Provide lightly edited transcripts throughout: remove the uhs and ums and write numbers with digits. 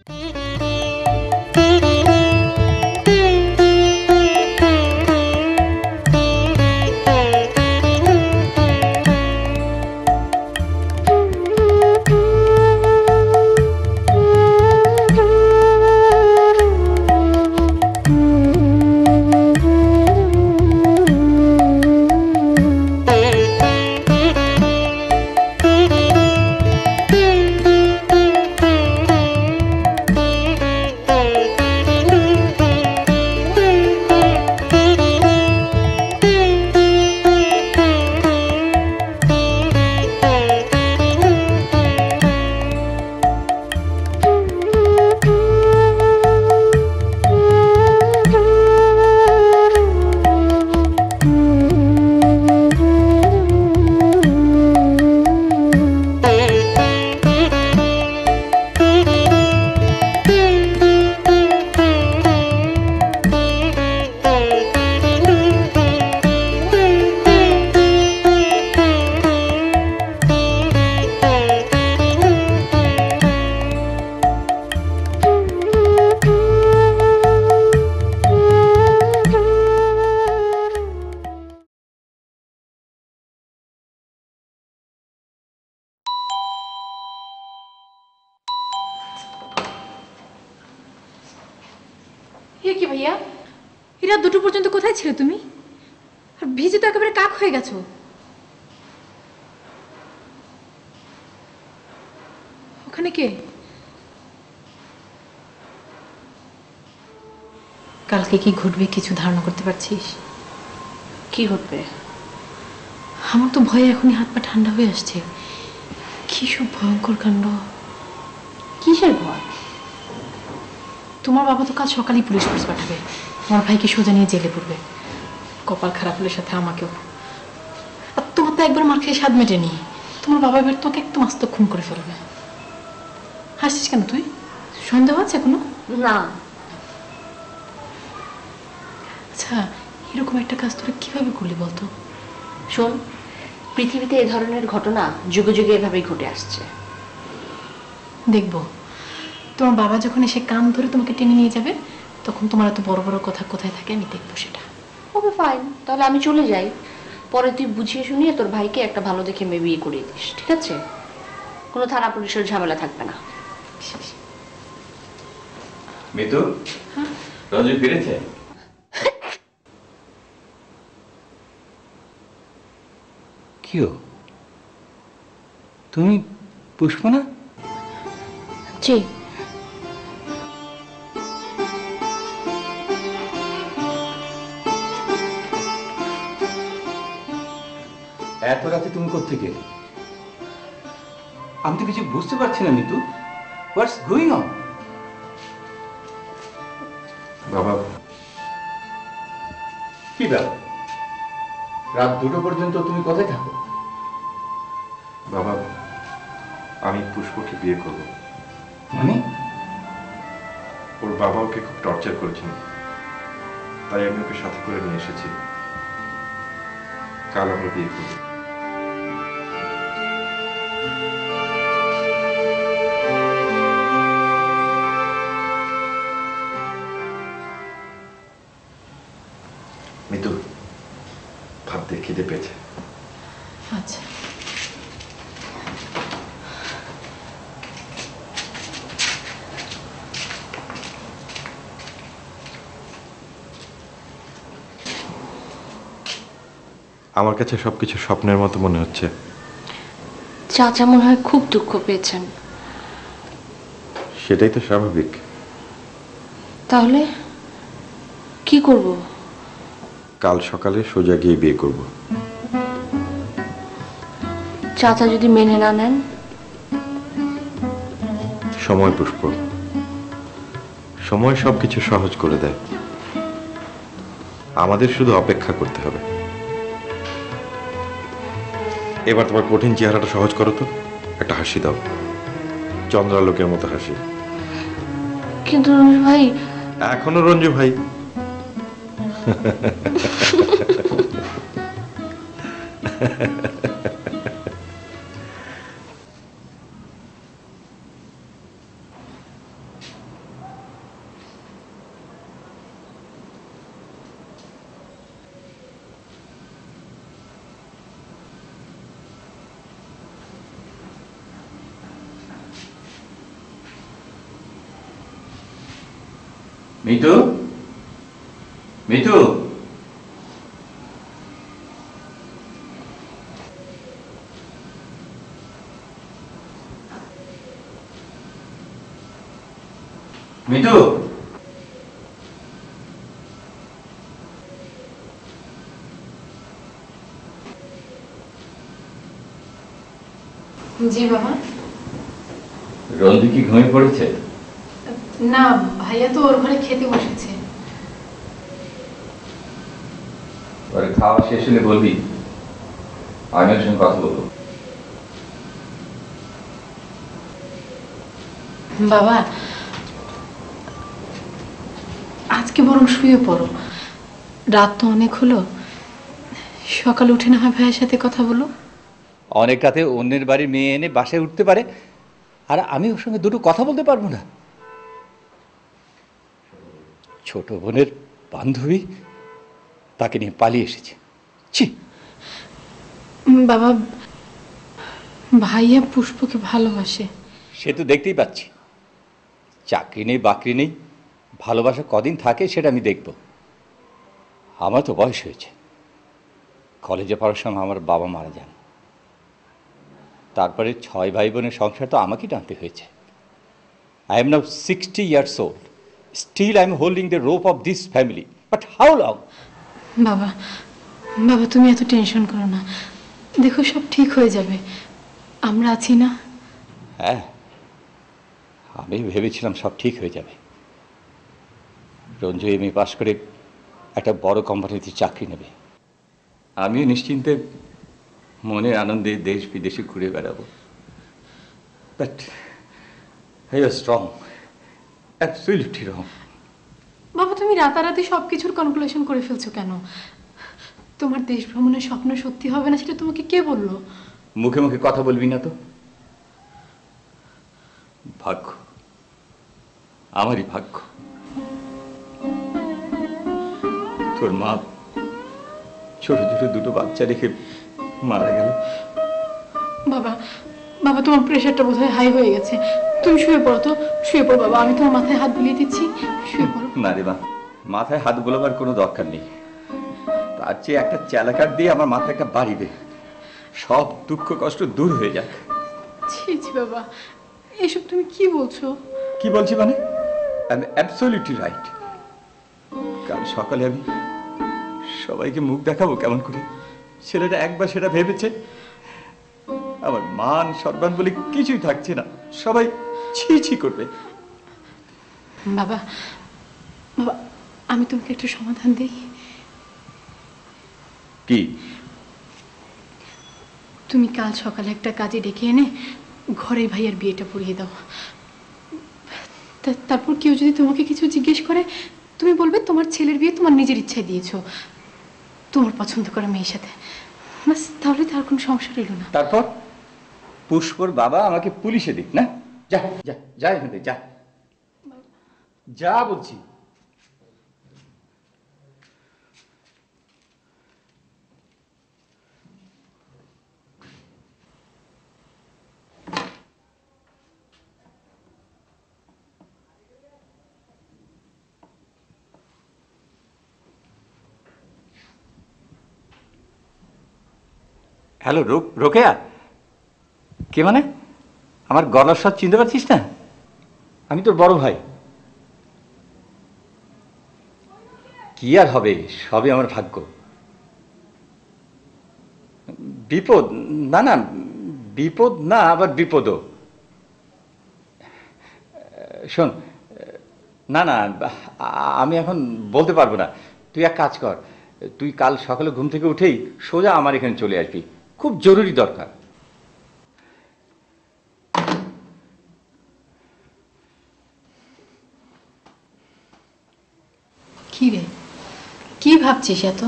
কি ভাইয়া, এরা দুটো পর্যন্ত কোথায় ছিলে তুমি? আর ভিজে তো একেবারে কাক হয়ে গেছো। ওখানে কে? কালকে কি ঘটবে কিছু ধারণা করতে পারছিস? কি ঘটবে? আমার তো ভয়ে এখনই হাত পা ঠান্ডা হয়ে আসছে। কি সব ভয়ঙ্কর কাণ্ড। কিসের ভয়? তোমার বাবা তো কাল সকালেই পুলিশ ফোর্স পাঠাবে, আমার ভাইকে সোজা নিয়ে জেলে পড়বে। কপাল খারাপ হলে সাথে আমাকেও। আর তোমার তো একবার মার খেয়ে স্বাদ মেটেনি, তোমার বাবা এবার তোমাকে একদম আস্ত খুন করে ফেলবে। হাসছিস কেন তুই? সন্দেহ আছে এখনো? না। আচ্ছা, এরকম একটা কাজ তোরা কিভাবে করলি বলতো? শোন, পৃথিবীতে এ ধরনের ঘটনা যুগে যুগে এভাবেই ঘটে আসছে। দেখবো তোমার বাবা যখন এসে কান ধরে তোমাকে টেনে নিয়ে যাবে, তখন তোমার এত বড় বড় কথা কোথায় থাকে আমি দেখবো সেটা। ওকে ফাইন, তাহলে আমি চলে যাই। পরে তুই বুঝিয়ে শুনিয়ে তোর ভাইকে একটা ভালো দেখে মেয়ে বিয়ে করিয়ে দিস, ঠিক আছে? কোনো থানা পুলিশের ঝামেলা থাকবে না। মিতু, রঞ্জু ফিরেছে? কি তুমি পুষ্প না? জি। এত রাতে তুমি কোত্থেকে? আমি তো কিছু বুঝতে পারছি না মিতু। What's going on? বাবা, কি ব্যাপার? রাত 2টো পর্যন্ত তুমি কোথায় থাকো? বাবা, আমি পুষ্পকে বিয়ে করব। মানে? ওর বাবা ওকে খুব টর্চার করেছেন, তাই আমি ওকে সাথে করে নিয়ে এসেছি। কাল আমরা বিয়ে করব। মিতু, ভাত দিয়ে খিদে পেয়েছে। আচ্ছা। আমার কাছে সবকিছু স্বপ্নের মতো মনে হচ্ছে। চাচা মনে হয় খুব দুঃখ পেয়েছেন। সেটাই তো স্বাভাবিক। তাহলে কি করব? কাল সকালে সোজা গিয়ে বিয়ে করব। চাচা যদি মেনে না নেন? সময় পুষ্প, সময় সবকিছু সহজ করে দেয়। আমাদের শুধু অপেক্ষা করতে হবে। এবার তোমার কঠিন চেহারাটা সহজ করো তো, একটা হাসি দাও, চন্দ্রালোকের মতো হাসি। কিন্তু রঞ্জু ভাই। এখনো রঞ্জু ভাই? মিতু, মিতু, মিতু, জি বাবা। রঞ্জু কি ঘুমিয়ে পড়েছে? না, ভাইয়া তো ওর ঘরে খেতে বসেছে। ওর খাওয়া শেষ হলে বলবি, আমি ওর সঙ্গে কথা বলবো। বাবা, আজকে বরং শুয়ে পড়ো, রাত তো অনেক হলো, সকালে উঠে না হয় ভাইয়ের সাথে কথা বলো। অনেক রাতে অন্যের বাড়ির মেয়ে এনে বাসায় উঠতে পারে, আর আমি ওর সঙ্গে দুটো কথা বলতে পারবো না? ছোট বোনের বান্ধবী, তাকে নিয়ে পালিয়ে এসেছে। ছি! বাবা, ভাইয়া পুষ্পকে ভালোবাসে। সে তো দেখতেই পাচ্ছি। চাকরি নেই, বাকরি নেই, ভালোবাসা কদিন থাকে সেটা আমি দেখব। আমার তো বয়স হয়েছে। কলেজে পড়ার সময় আমার বাবা মারা যান, তারপরে 6 ভাই বোনের সংসার তো আমাকেই টানতে হয়েছে। I am now 60 years old. Still I am holding the rope of this family. But how long? বাবা, বাবা তুমি এত টেনশন করো না, দেখো সব ঠিক হয়ে যাবে, আমরা আছি না। হ্যাঁ, আমি ভেবেছিলাম সব ঠিক হয়ে যাবে। রঞ্জু এমএ পাশ করে একটা বড় কোম্পানিতে চাকরি নেবে, আমিও নিশ্চিন্তে মনের আনন্দে দেশ বিদেশে ঘুরে বেড়াবো। But I was wrong, absolutely রং। বাবা, তুমি রাতারাতি সবকিছুর কনক্লুশন করে ফেলছো কেন? তোমার দেশ ভ্রমণের স্বপ্ন সত্যি হবে না সেটা তোমাকে কে বললো? মুখে মুখে কথা বলবি না তো। ভাগ্য, আমারই ভাগ্য। তোর মা ছোট ছোট দুটো বাচ্চা রেখে মারা গেল। বাবা, বাবা তোমার প্রেশারটা বোধহয় হাই হয়ে গেছে, তুমি শুয়ে পড়ো তো, শুয়ে পড়ো বাবা, আমি তোমার মাথায় হাত বুলিয়ে দিচ্ছি, শুয়ে পড়ো। না রে মা, মাথায় হাত বোলাবার কোনো দরকার নেই। তার চেয়ে একটা চ্যালাকার দিয়ে আমার মাথায় একটা বাড়ি দে, সব দুঃখ কষ্ট দূর হয়ে যাক। ছি ছি বাবা, এসব তুমি কি বলছো? কি বলছি মানে? I am absolutely right. কাল সকালে আমি সবাইকে মুখ দেখাবো কেমন করে? ছেলেটা একবার সেটা ভেবেছে? আমার মান সম্মান বলে কিছুই থাকছে না, সবাই ছি ছি করবে। বাবা, বাবা আমি তোমাকে একটা সমাধান দিই। কি? তুমি কাল সকালে একটা কাজে ডেকে এনে ঘরে ভাইয়ের বিয়েটা পড়িয়ে দাও, তারপর কেউ যদি তোমাকে কিছু জিজ্ঞেস করে তুমি বলবে তোমার ছেলের বিয়ে তোমার নিজের ইচ্ছায় দিয়েছো, তোমার পছন্দ করা মেয়ের সাথে, বাস, তাহলে তার কোনো সমস্যা রইল না। তারপর পুষ্পর বাবা আমাকে পুলিশে দিক না? যা যা যা এখান থেকে, যা যা বলছি। হ্যালো, রোকেয়া? কে মানে? আমার গলার স্বাদ চিনতে পারছিস না? আমি তোর বড় ভাই। কি আর হবে, সবই আমার ভাগ্য। বিপদ? না না, বিপদ না, আবার বিপদও। শোন, না না, আমি এখন বলতে পারবো না। তুই এক কাজ কর, তুই কাল সকালে ঘুম থেকে উঠেই সোজা আমার এখানে চলে আসবি, খুব জরুরি দরকার। কি রে, কি ভাবছিস এত?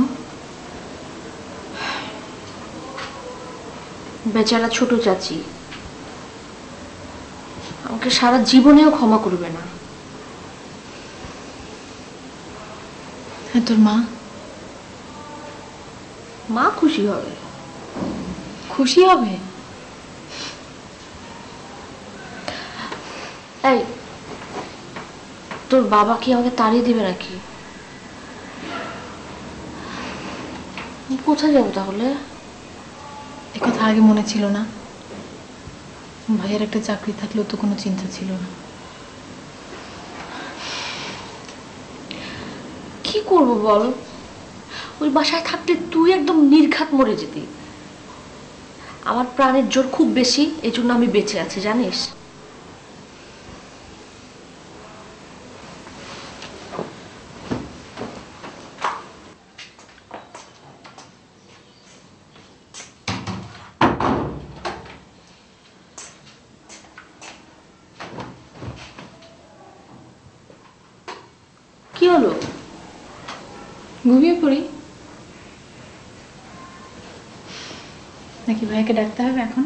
বেচারা ছোট চাচি আমাকে সারা জীবনেও ক্ষমা করবে না। হ্যাঁ, তোর মা? মা খুশি হবে। খুশি হবে? এই তোর বাবা কি আমাকে তাড়িয়ে দিবে নাকি? কোথায় যাবো তাহলে? একথা আগে মনে ছিল না? ভাইয়ের একটা চাকরি থাকলেও তো কোনো চিন্তা ছিল না। কি করব বল? ওই বাসায় থাকলে তুই একদম নির্ঘাত মরে যেতি। আমার প্রাণের জোর খুব বেশি, এই জন্য আমি বেঁচে আছি জানিস। কি হলো? ঘুমিয়ে পড়ি নাকি ভাইকে ডাকতে হবে এখন?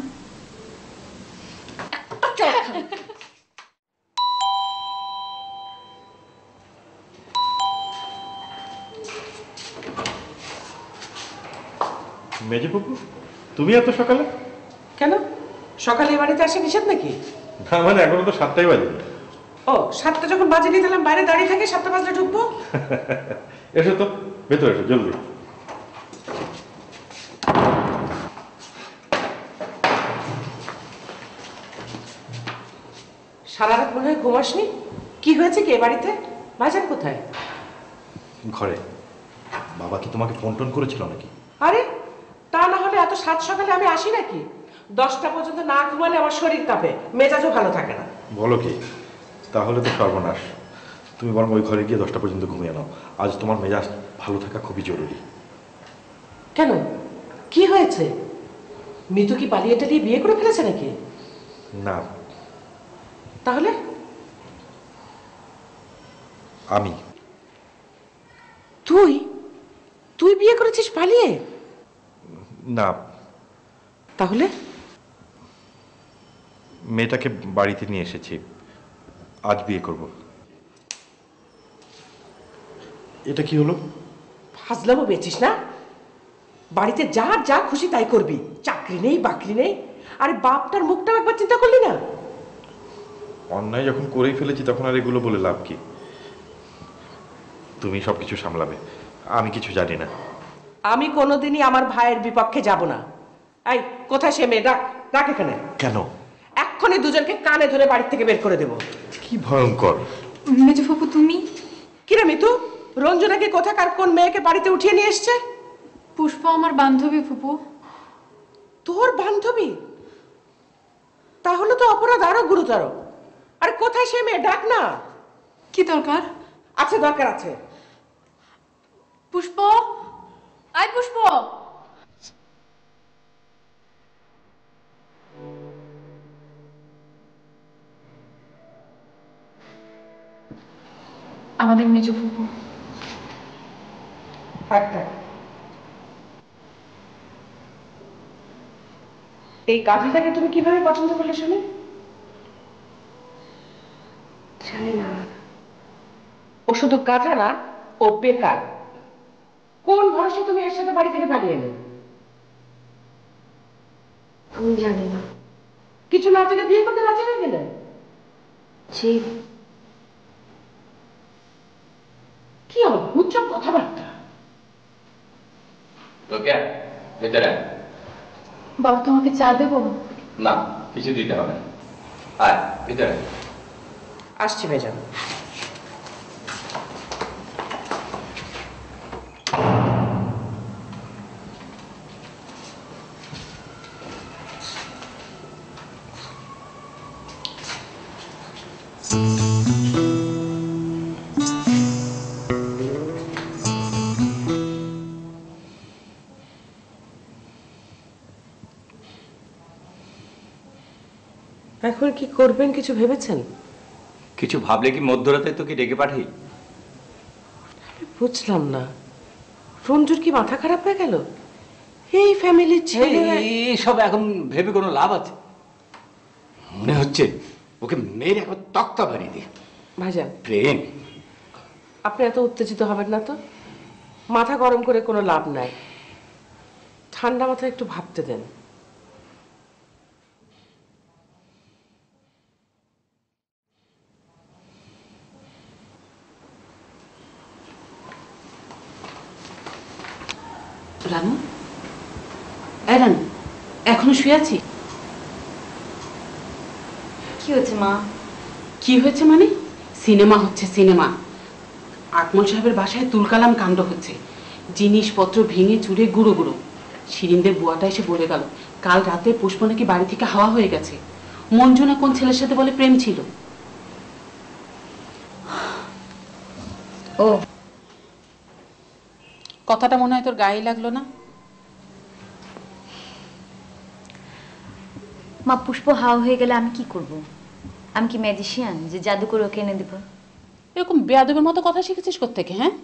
মেজে বাবু, তুমি এত সকালে? কেন সকালে এ বাড়িতে আসা নিষেধ নাকি? না মানে এখনো তো 7টাই বাজেনি। ও 7টা যখন বাজেনি তাহলে আমি বাইরে দাঁড়িয়ে থাকি, 7টা বাজলে ঢুকবো। এসো তো, ভেতরে এসো জলদি। সারা রাত মনে হয় ঘুমাসনি। কি হয়েছে কি এ বাড়িতে? ভাইজান কোথায়? ঘরে। বাবা কি তোমাকে ফোন টোন করেছিল নাকি? আরে তা না হলে এত সাত সকালে আমি আসি নাকি? 10টা পর্যন্ত না ঘুমালে আমার শরীর কাঁপে, মেজাজও ভালো থাকে না। বলো কি? তাহলে তো সর্বনাশ। তুমি বরং ওই ঘরে গিয়ে 10টা পর্যন্ত ঘুমিয়ে নাও। আজ তোমার মেজাজ ভালো থাকা খুবই জরুরি। কেন কি হয়েছে? মিতু কি পালিয়ে টালিয়ে বিয়ে করে ফেলেছে নাকি? না, তাহলে আমি। তুই তুই বিয়ে করেছিস পালিয়ে? না, তাহলে মেয়েটাকে বাড়িতে নিয়ে এসেছি, আজ বিয়ে করব। এটা কি হলো? ফাজলামো বেচিস না? বাড়িতে যার যা খুশি তাই করবি, চাকরি নেই বাকরি নেই। আরে বাপটার মুখটাও একবার চিন্তা করলি না? অন্যায় যখন করেই ফেলেছি তখন আর এগুলো বলে লাভ কি? তুমি সবকিছু সামলাবে, আমি কিছু জানি না। আমি কোনোদিনই আমার ভাইয়ের বিপক্ষে যাব না। এই কোথায় সে মেয়ে? ডাক ডাক এখানে। কেন? এক্ষুনি দুজনকে কানে ধরে বাড়ি থেকে বের করে দেব। কি ভয়ঙ্কর! মেজো বাবু তুমি? কিরে মিতু, রঞ্জনাকে কোথাকার কোন মেয়েকে বাড়িতে উঠিয়ে নিয়ে এসছে? পুষ্প আমার বান্ধবী ফুপু। তোর বান্ধবী? তাহলে তো অপরাধ আরো গুরুতর। আরে কোথায় সে মেয়ে? ডাক না। কি দরকার? আছে, দরকার আছে। পুষ্প, আয় পুষ্প। আমাদের মেজো ফুপু। একটা এই গাভীটাকে তুমি কিভাবে পছন্দ করলে শুনি? জানি না। ও শুধু গাধা না, ও বেকার। কোন ভরসা তুমি এর সাথে বাড়ি থেকে পালিয়ে এলে? আমি জানি না। কিছু না জেনে বিয়ে করতে রাজি হয়ে গেলে? জি। কি অদ্ভুত সব কথাবার্তা। রোকেয়া, ভেতরে আয়। বাবা তোমাকে চা দেবো? না, কিছু দিতে হবে না। আয় ভিতরে আয়। আসছি ভাইজান। এখন কি করবেন কিছু ভেবেছেন? কিছু ভাবলে কি মধ্যরাতে তোকে ডেকে পাঠাই? বুঝলাম না, রঞ্জুর কি মাথা খারাপ হয়ে গেল? এই ফ্যামিলির ছেলে। সব এখন ভেবে কোনো লাভ আছে? মনে হচ্ছে ওকে মেয়ের একবার তক্তা বাড়ি দিয়ে ভাইজান প্রেম। আপনি এত উত্তেজিত হবেন না তো। মাথা গরম করে কোনো লাভ নাই, ঠান্ডা মাথায় একটু ভাবতে দেন। এরান এখনো শুয়ে আছি? কি হয়েছে মা? কি হয়েছে মানে? সিনেমা হচ্ছে সিনেমা। আকমল সাহেবের বাসায় তুলকালাম কাণ্ড হচ্ছে, জিনিসপত্র ভেঙে চুরে গুঁড়ো গুঁড়ো। শিরিনদের বুয়াটা এসে বলে গেল কাল রাতে পুষ্প নাকি বাড়ি থেকে হাওয়া হয়ে গেছে। মঞ্জু না কোন ছেলের সাথে বলে প্রেম ছিল। ও কথাটা মনে হয় তোর গায়ে লাগলো না? মা, পুষ্প হাওয়া হয়ে গেলে আমি কি করব? আমি কি ম্যাজিশিয়ান যে জাদু করে ওকে এনে দেব? এরকম বেয়াদবের মতো কথা শিখেছিস কোত্থেকে? হ্যাঁ,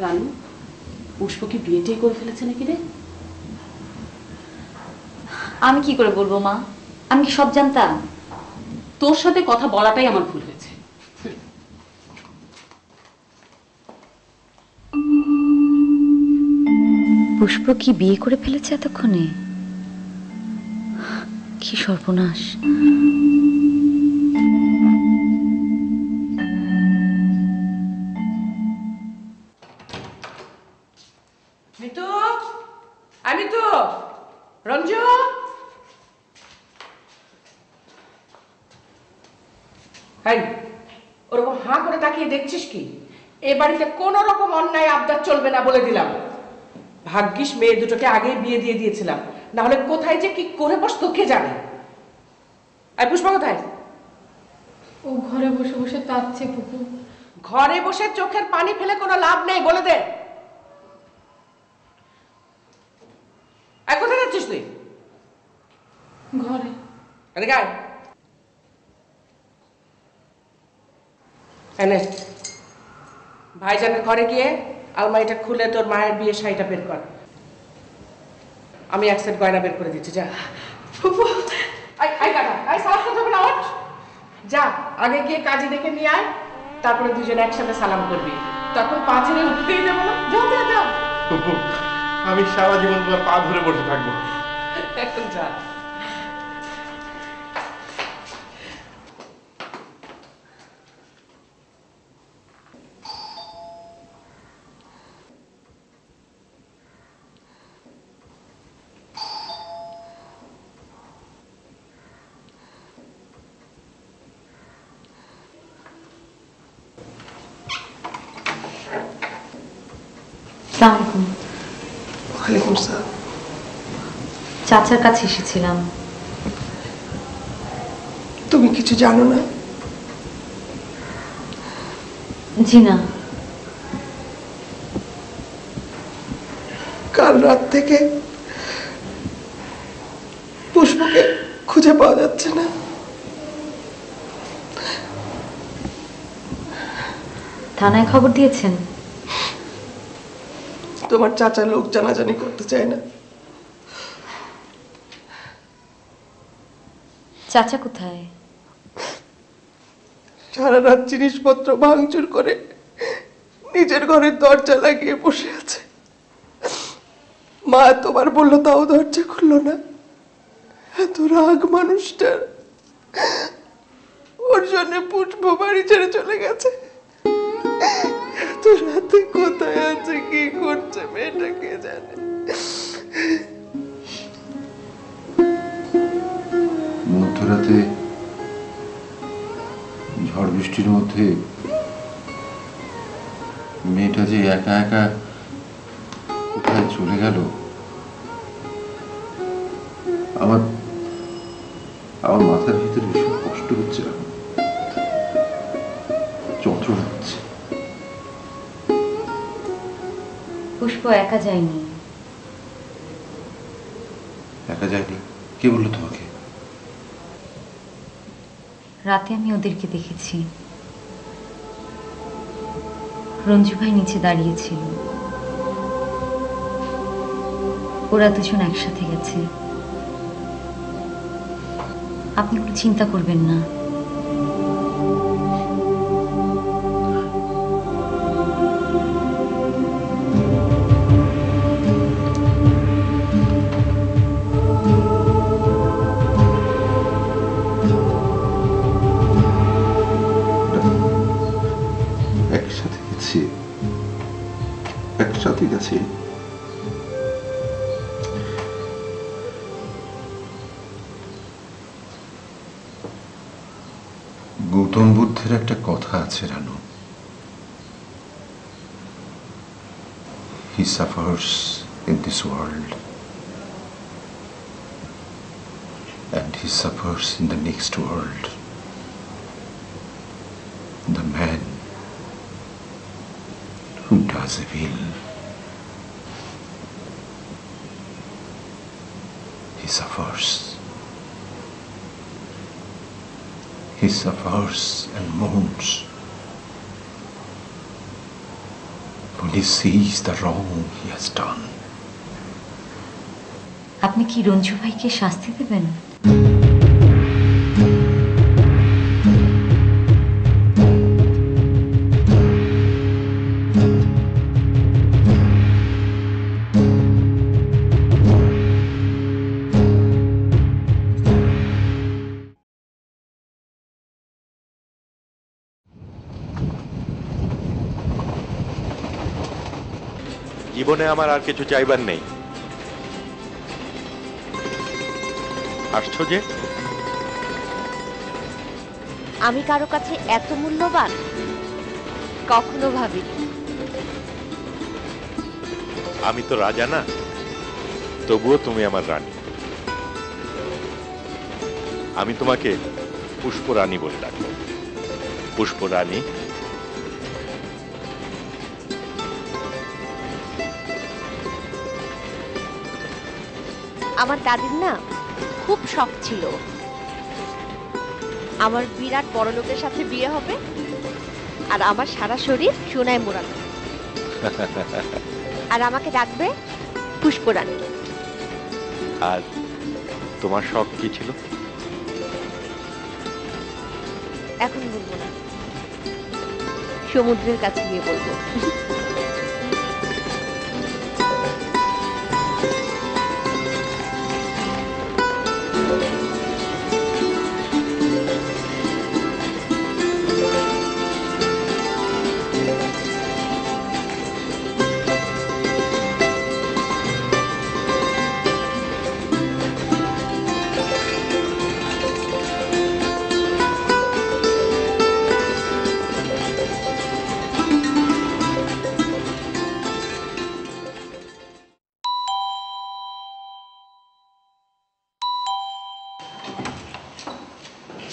রানু, পুষ্প কি বিয়েটাই করে ফেলেছে নাকি রে? আমি কি করে বলবো মা? আমি কি সব জানতাম? তোর সাথে কথা বলাটাই আমার ভুল হয়েছে। পুষ্প কি বিয়ে করে ফেলেছে এতক্ষণে? কি সর্বনাশ! মিতু, আমি তো রঞ্জু, হাই, ওরকম হাঁ করে তাকিয়ে দেখছিস কি? এ বাড়িতে কোন রকম অন্যায় আবদার চলবে না বলে দিলাম। ভাগ্যিস মেয়ে দুটোকে আগে বিয়ে দিয়ে দিয়েছিলাম, না হলে কোথায় যে কি করে বসতো কে জানে। আর পুষ্পা কোথায়? ও ঘরে বসে বসে কাঁদছে পুপু। ঘরে বসে চোখের পানি ফেলে কোনো লাভ নেই, বলে দে। আর কোথায় যাচ্ছিস তুই? ঘরে। এদিকে আয়। এনে ভাইজানের ঘরে গিয়ে আলমারিটা খুলে তোর মায়ের বিয়ে শাড়িটা বের কর। আমি এক সেট গয়না বের করে দিচ্ছি, যা। আয় আয় কাটা, আয় সালাম করতে হবে না, ওঠ। যা, আগে গিয়ে কাজে দেখে নিয়ে আয়, তারপরে দুজনে একসাথে সালাম করবি। তখন পা ছেড়ে উঠতেই দেবো না। যাও যা যা। আমি সারা জীবন তোমার পা ধরে বসে থাকবো। এখন যা। আসসালামু আলাইকুম। ওয়ালাইকুম আসসালাম। চাচার কাছে এসেছিলাম। তুমি কিছু জানো না? জি না। কাল রাত থেকে পুষ্পকে খুঁজে পাওয়া যাচ্ছে না। থানায় খবর দিয়েছেন? তোমার চাচা লোক জানাজানি করতে চায় না। চাচা কোথায়? সারা রাত জিনিসপত্র ভাঙচুর করে নিজের ঘরের দরজা লাগিয়ে বসে আছে। মা তোমার বললো, তাও দরজা খুললো না। এত রাগ মানুষটার। ওর জন্য পুষ্প বাড়ি ছেড়ে চলে গেছে। এত রাতে কোথায় আছে, কি করছে মেয়েটা কে জানে। মধ্যরাতে ঝড় বৃষ্টির মধ্যে মেয়েটা যে একা একা কোথায় চলে গেল, আমার আমার মাথার ভিতরে ভীষণ কষ্ট হচ্ছে, যন্ত্রণা হচ্ছে। পুষ্প একা যায়নি। একা যায়নি? কে বললো তোমাকে? রাতে আমি ওদেরকে দেখেছি। রঞ্জু ভাই নিচে দাঁড়িয়েছিল। ওরা দুজন একসাথে গেছে। আপনি কোনো চিন্তা করবেন না। গৌতম বুদ্ধের একটা কথা আছে Ranu, he suffers in this world and he suffers in the next world. The man who does evil, he suffers. He suffers and mourns when he sees the wrong he has done. আপনি কি রঞ্জু ভাইকে শাস্তি দেবেন? জীবনে আমার আর কিছু চাইবার নেই। আসছো যে? আমি কারো কাছে এত মূল্যবান কখনো ভাবিনি। আমি তো রাজা না, তবুও তুমি আমার রানী। আমি তোমাকে পুষ্পরানী বলে ডাকবো। পুষ্পরানী। আমার দাদির না খুব শখ ছিল আমার বিরাট বড় লোকের সাথে বিয়ে হবে আর আমার সারা শরীর সোনায় মোড়ানো, আর আমাকে ডাকবে পুষ্পরানী। আর তোমার শখ কি ছিল? এখন বলবো না, সমুদ্রের কাছে গিয়ে বলবো।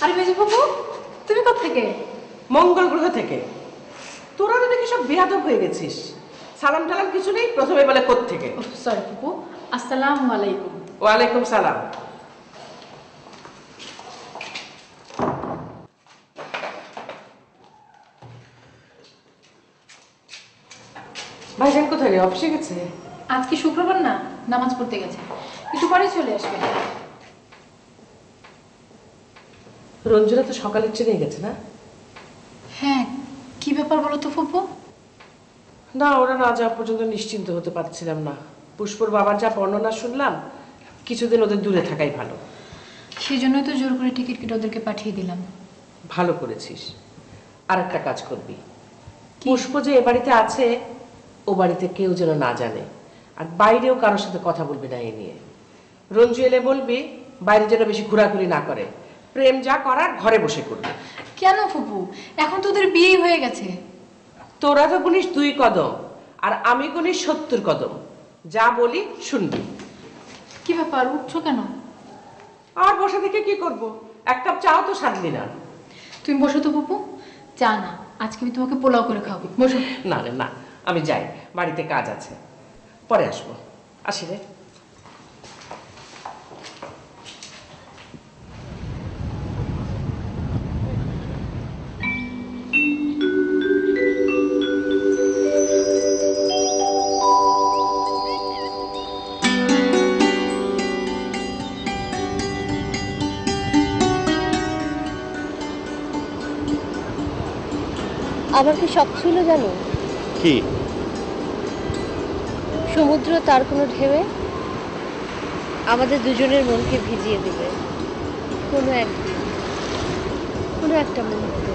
আরে মেজো বাবু, তুমি কোথা থেকে? মঙ্গল গ্রহ থেকে। তোরা তো দেখি সব বেয়াদব হয়ে গেছিস, সালাম টালাম কিছু নেই, প্রথমে বলে কোত্থেকে। সরি বাবু, আসসালামু আলাইকুম। ওয়ালাইকুম সালাম। ভাইজান কোথায় রে? অফিসে গেছে? আজকে শুক্রবার না, নামাজ পড়তে গেছে, একটু পরে চলে আসবে। রঞ্জুরা তো সকালের ট্রেনে গেছে না? হ্যাঁ, কি ব্যাপার বলো তো ফুপু? না, ওরা না যাওয়া পর্যন্ত নিশ্চিন্ত হতে পারছিলাম না। পুষ্পর বাবার যা বর্ণনা শুনলাম, কিছুদিন ওদের দূরে থাকাই ভালো। সেই জন্যই তো জোর করে টিকিট কেটে ওদেরকে পাঠিয়ে দিলাম। ভালো করেছিস। আর একটা কাজ করবি, পুষ্প যে এ বাড়িতে আছে ও বাড়িতে কেউ যেন না জানে, আর বাইরেও কারোর সাথে কথা বলবি না এ নিয়ে। রঞ্জু এলে বলবি বাইরে যেন বেশি ঘোরাঘুরি না করে, প্রেম যা করার ঘরে বসে করবে। কেন ফুপু? এখন তো ওদের বিয়েই হয়ে গেছে। তোরা তো গুনিস 2 কদম আর আমি গুনিস 70 কদম। যা বলি শুনবি। কি ব্যাপার, উঠছো কেন? আর বসে থেকে কি করব? এক কাপ চাও তো সাধলি না। তুমি বসো তো ফুপু। চা না, আজকে আমি তোমাকে পোলাও করে খাওয়াবো। বসো। না রে না, আমি যাই, বাড়িতে কাজ আছে, পরে আসবো। আসি রে। আমার কি শখ ছিল জানো? কি? সমুদ্র তার কোনো ঢেউয়ে আমাদের দুজনের মনকে ভিজিয়ে দেবে কোনো একদিন, কোনো একটা মুহূর্তে।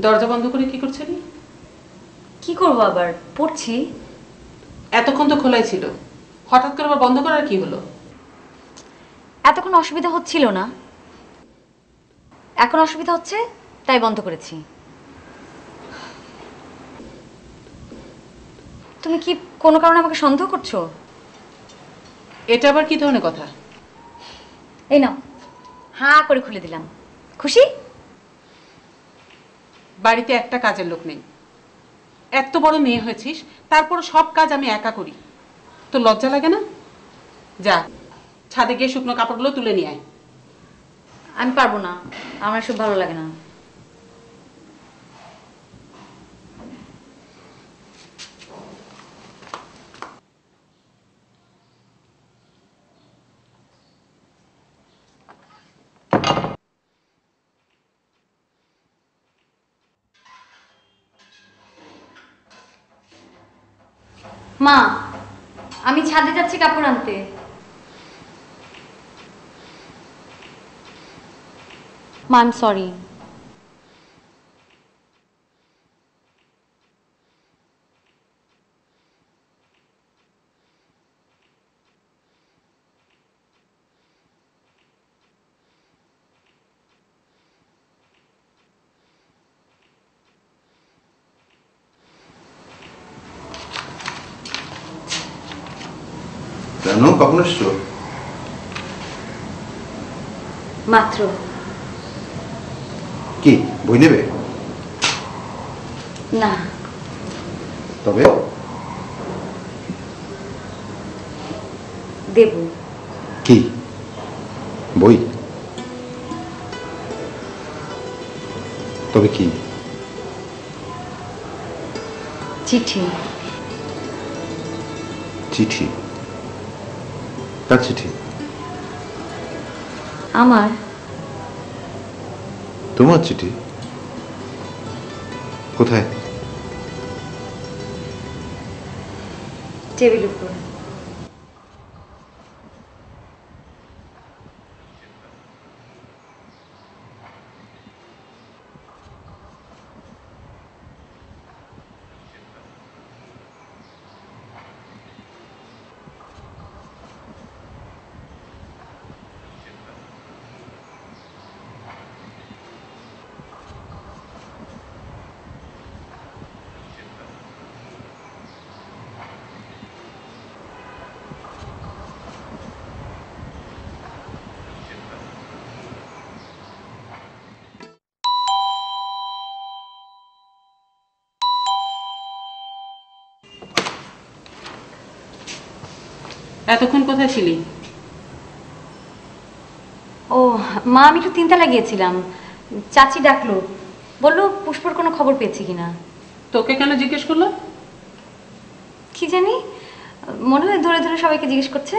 দরজা বন্ধ করে কি করছিলি? কি করবো আবার, পড়ছি। এতক্ষণ তো খোলাই ছিল, হঠাৎ করে আবার বন্ধ করার কি হলো? এতক্ষণ অসুবিধা হচ্ছিল না, এখন অসুবিধা হচ্ছে তাই বন্ধ করেছি। তুমি কি কোনো কারণে আমাকে সন্দেহ করছো? এটা আবার কি ধরনের কথা? এই নাও, হাঁ করে খুলে দিলাম। খুশি? বাড়িতে একটা কাজের লোক নেই, এত বড় মেয়ে হয়েছিস, তারপর সব কাজ আমি একা করি, তো লজ্জা লাগে না? যা ছাদে গিয়ে শুকনো কাপড়গুলো তুলে নিয়ে আয়। আমি পারবো না, আমার সব ভালো লাগে না। মা, আমি ছাদে যাচ্ছি কাপড় আনতে। মা, আই এম সরি। কেন, কখন এসছো? মাত্র। কি বই নেবে? না। তবে দেব। কি বই? তবে কি? চিঠি। চিঠি? কার চিঠি? আমার। তোমার চিঠি? কোথায়? টেবিল উপর। এতক্ষণ কোথায় ছিলি? ও মা, আমি একটু তিনতলা গিয়েছিলাম, চাচি ডাকলো, বললো পুষ্পর কোনো খবর পেয়েছি কিনা। তোকে কেন জিজ্ঞেস করলো? কি জানি, মনে হয় ধরে ধরে সবাইকে জিজ্ঞেস করছে।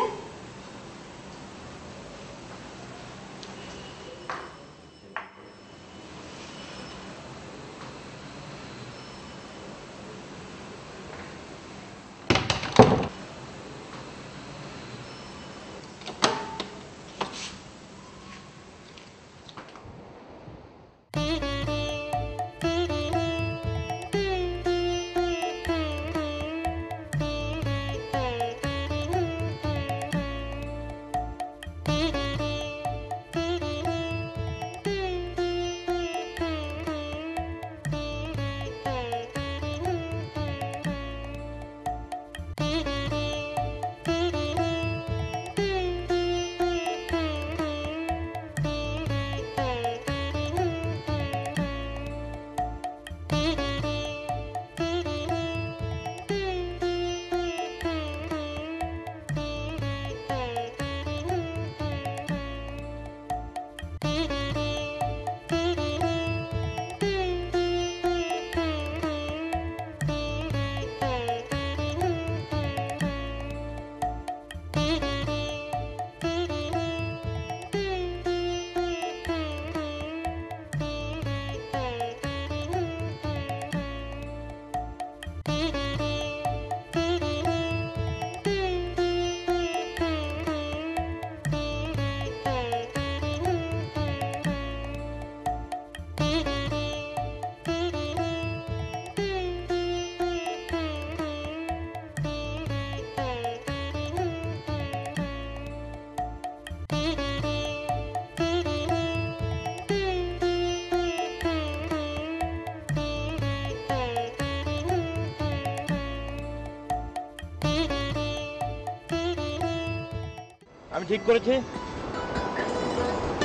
আমি ঠিক করেছি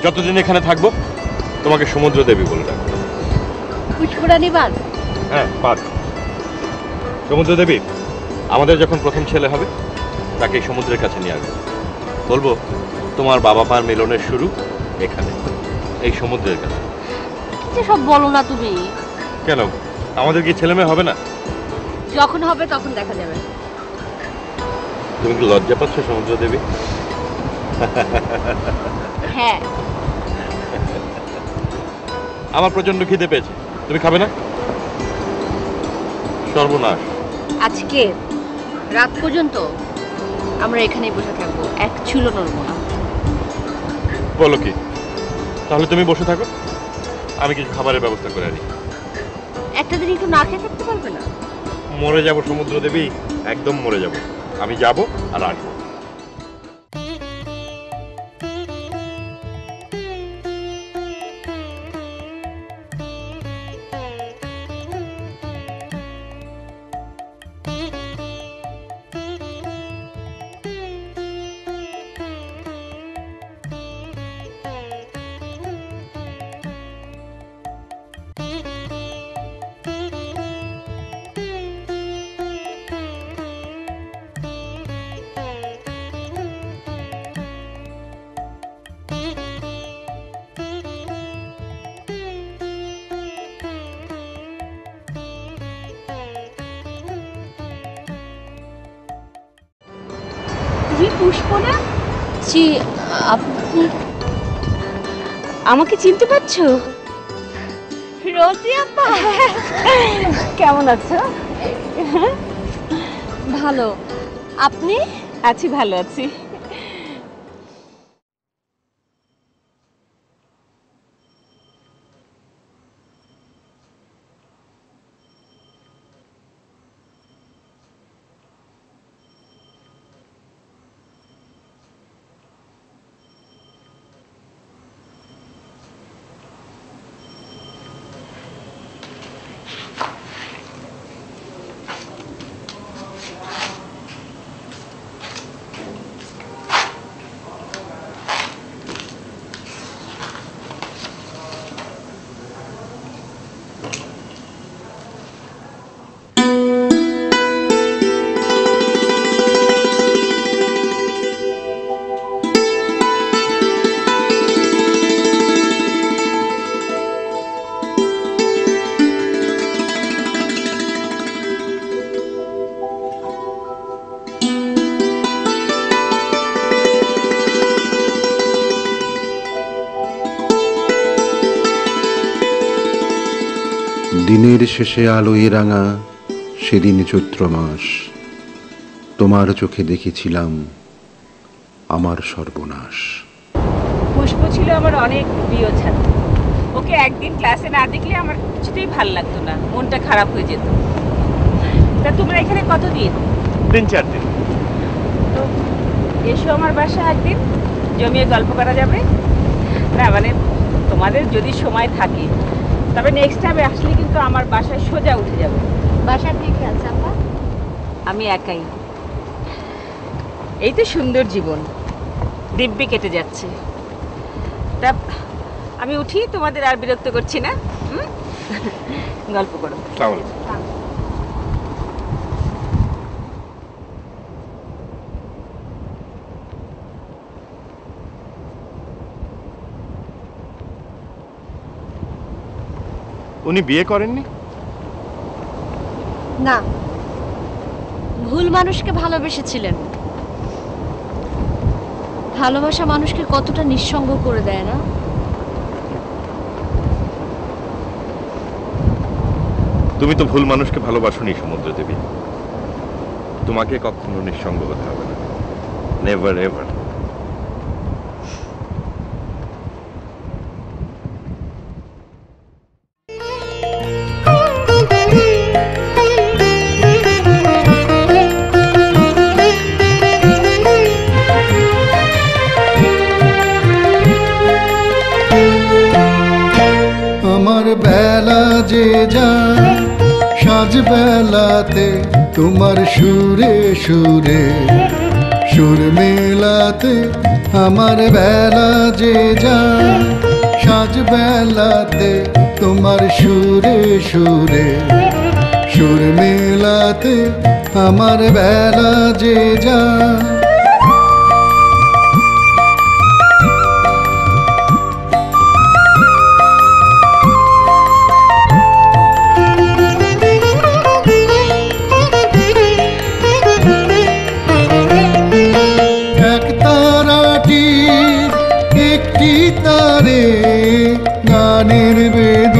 যতদিন এখানে থাকবো তোমাকে সমুদ্র দেবী বলে ডাকবো। পুষ্পরানী বাঁধ? হ্যাঁ, বাদ। সমুদ্র দেবী আমাদের যখন প্রথম ছেলে হবে তাকে এই সমুদ্রের কাছে নিয়ে আসবো, বলবো তোমার বাবা মার মিলনের শুরু এখানে, এই সমুদ্রের কাছে। সব বলো না তুমি। কেন, আমাদের কি ছেলে মেয়ে হবে না? যখন হবে তখন দেখা যাবে। তুমি কি লজ্জা পাচ্ছ সমুদ্র দেবী? হ্যাঁ। আমার প্রচন্ড খিদে পেয়েছে, তুমি খাবে না? সর্বনাশ। আজকে রাত পর্যন্ত আমরা এখানেই বসে থাকবো, এক চুলো নড়বো না। বলো কি? তাহলে তুমি বসে থাকো, আমি কিছু খাবারের ব্যবস্থা করে আনি। একটা দিন একটু না খেয়ে থাকতে পারবে না? মরে যাব সমুদ্র দেবী, একদম মরে যাব। আমি যাব আর আসবো। পুষ্প না? জি, আপনি আমাকে চিনতে পারছো? রোজি আপা। কেমন আছো? ভালো, আপনি? আছি, ভালো আছি। দিনের শেষে আলোয় রাঙা সেদিন চৈত্র মাস, তোমার চোখে দেখেছিলাম আমার সর্বনাশ। পুষ্প ছিল আমার অনেক প্রিয় ছাত্র। ওকে একদিন ক্লাসে না দেখলে আমার কিছুতেই ভাল লাগতো না, মনটা খারাপ হয়ে যেত। তা তোমরা এখানে কতদিন? 3-4 দিন। তো এসো আমার বাসায় একদিন, জমিয়ে গল্প করা যাবে। না মানে তোমাদের যদি সময় থাকে, তবে নেক্সট টাইমে আসলে কিন্তু আমার বাসায় সোজা উঠে যাবে। বাসায় কে কে আছে আপা? আমি একাই। এই তো সুন্দর জীবন, দিব্যি কেটে যাচ্ছে। তা আমি উঠি, তোমাদের আর বিরক্ত করছি না। গল্প করো। উনি বিয়ে করেননি? না, ভুল মানুষকে ভালোবেসেছিলেন। ভালোবাসা মানুষকে কতটা নিঃসঙ্গ করে দেয় না? তুমি তো ভুল মানুষকে ভালোবাসোনি সমুদ্র দেবী, তোমাকে কখনো নিঃসঙ্গ হতে হবে না, নেভার এভার। আমার বেলা যে যায় সাজ বেলাতে, তোমার সুরে সুরে সুর মেলাতে আমার বেলা যে যায় সাজ বেলাতে তোমার সুরে সুরে সুর মেলাতে আমার বেলা যে যায়। এক তারাটি একটি তারে গানের বেদ